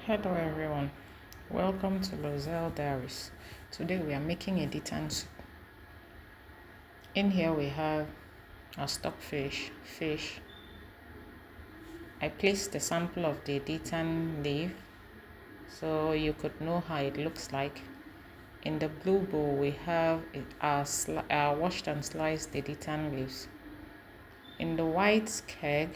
Hello everyone, welcome to Lozelle Diaries. Today we are making Editan Soup. In here we have our stockfish, fish. I placed a sample of the Editan Leaf so you could know how it looks like. In the blue bowl we have our washed and sliced Editan leaves. In the white keg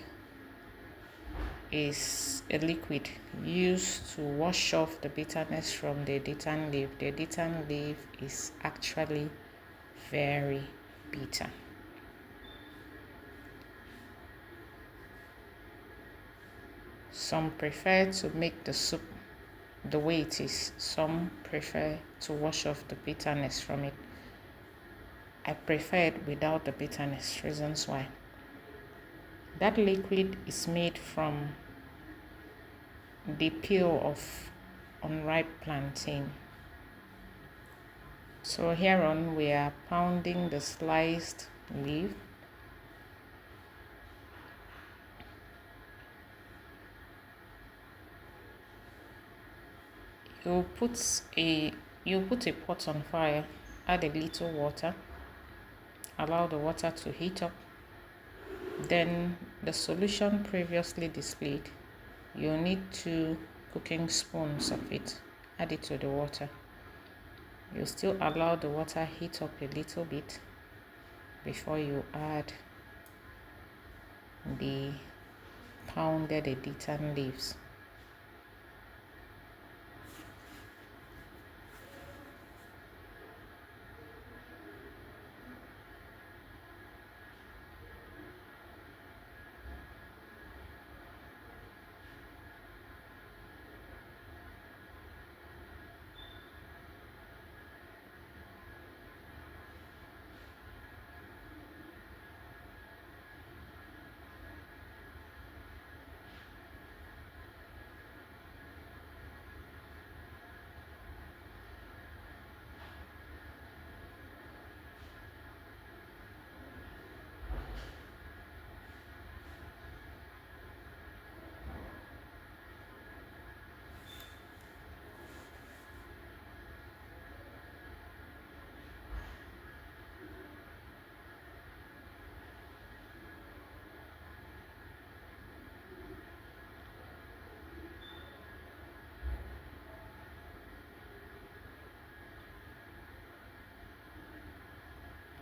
is a liquid used to wash off the bitterness from the Editan leaf. The Editan leaf is actually very bitter. Some prefer to make the soup the way it is. Some prefer to wash off the bitterness from it. I prefer it without the bitterness. Reasons why. That liquid is made from the peel of unripe plantain. So here on we are pounding the sliced leaf. You put a pot on fire, add a little water, allow the water to heat up. Then the solution previously displayed, you need 2 cooking spoons of it. Add it to the water. You still allow the water heat up a little bit before you add the pounded Editan leaves.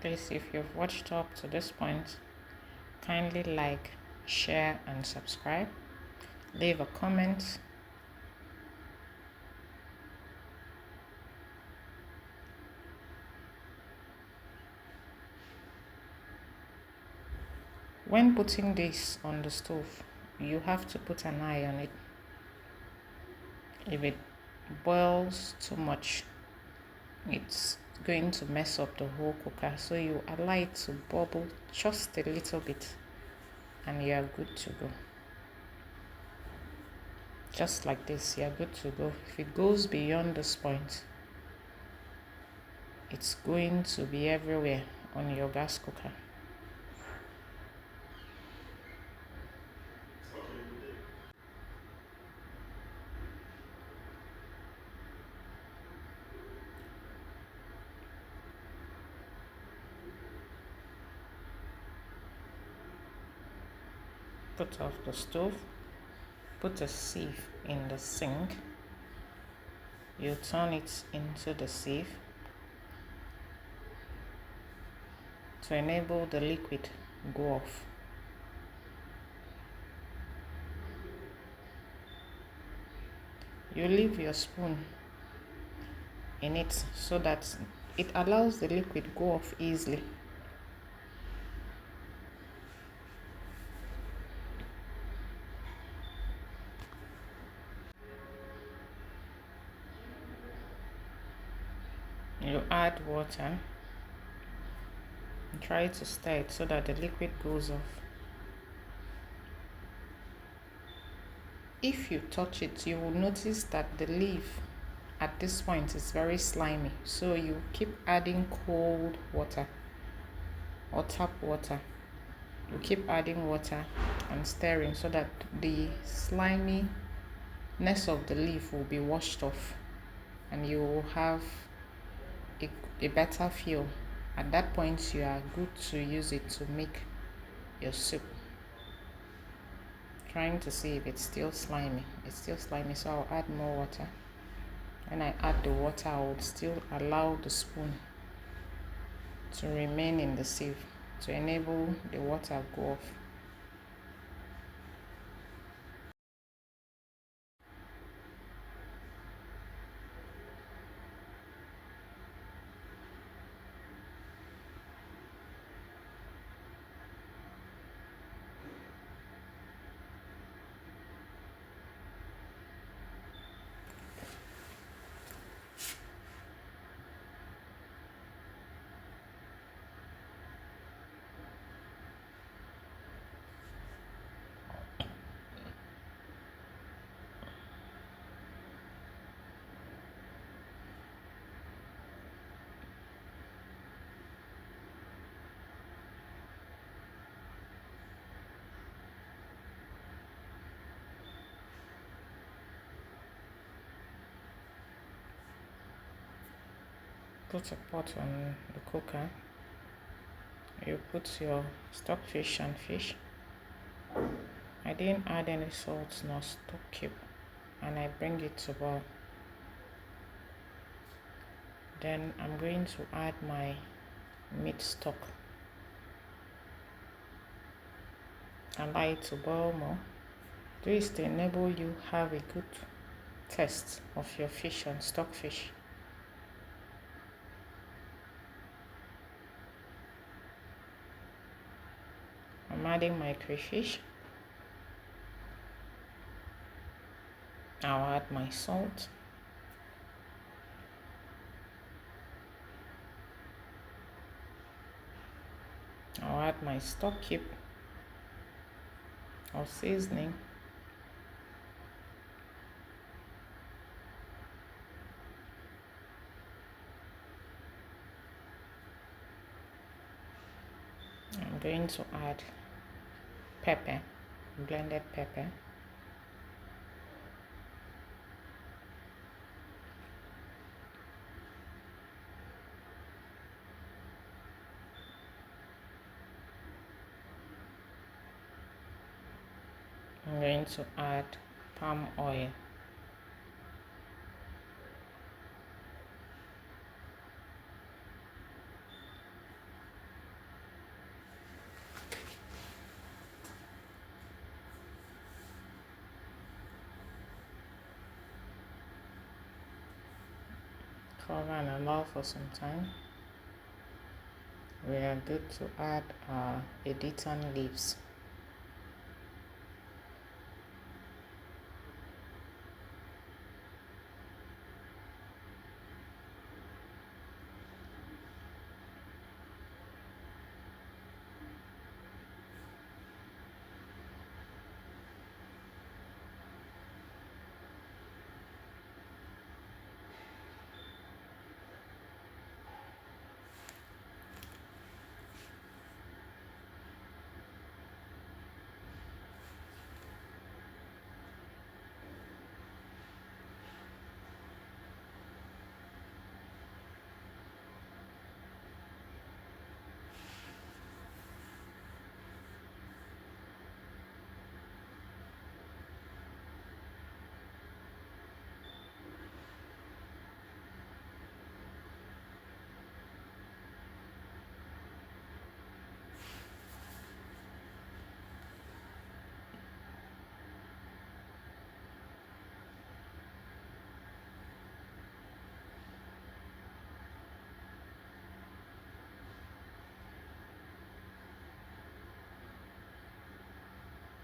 Please, if you've watched up to this point, kindly like, share and subscribe. Leave a comment. When putting this on the stove, you have to put an eye on it. If it boils too much, it's going to mess up the whole cooker. So you allow it to bubble just a little bit and you are good to go. Just like this, you are good to go. If it goes beyond this point, it's going to be everywhere on your gas cooker. Put off the stove, put a sieve in the sink, you turn it into the sieve to enable the liquid go off. You leave your spoon in it so that it allows the liquid go off easily. You add water and try to stir it so that the liquid goes off. If you touch it, you will notice that the leaf at this point is very slimy, so you keep adding cold water or tap water. You keep adding water and stirring so that the slimy rest of the leaf will be washed off and you will have a better feel. At that point, you are good to use it to make your soup. Trying to see if it's still slimy. It's still slimy, so I'll add more water. When I add the water, I will still allow the spoon to remain in the sieve to enable the water go off. Put a pot on the cooker. You put your stockfish and fish. I didn't add any salt nor stock cube, and I bring it to boil. Then I'm going to add my meat stock. Allow it to boil more. This to enable you have a good taste of your fish and stockfish. I'm adding my crayfish. I'll add my salt. I'll add my stock cube or seasoning. I'm going to add pepper, blended pepper. I'm going to add palm oil. Cover and allow for some time. We are good to add our Editan leaves.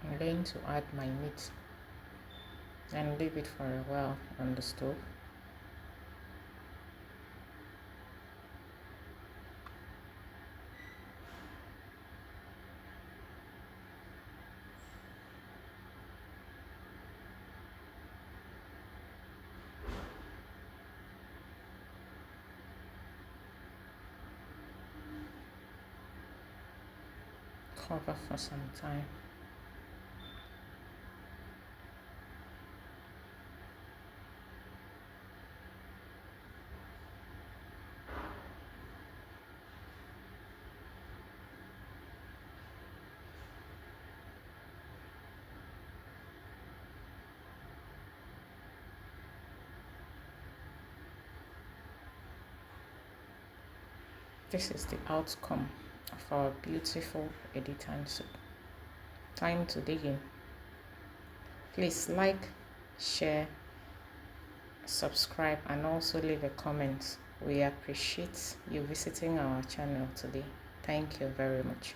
I'm going to add my meat and leave it for a while on the stove. Cover for some time. This is the outcome of our beautiful Editan soup. Time to dig in. Please like, share, subscribe, and also leave a comment. We appreciate you visiting our channel today. Thank you very much.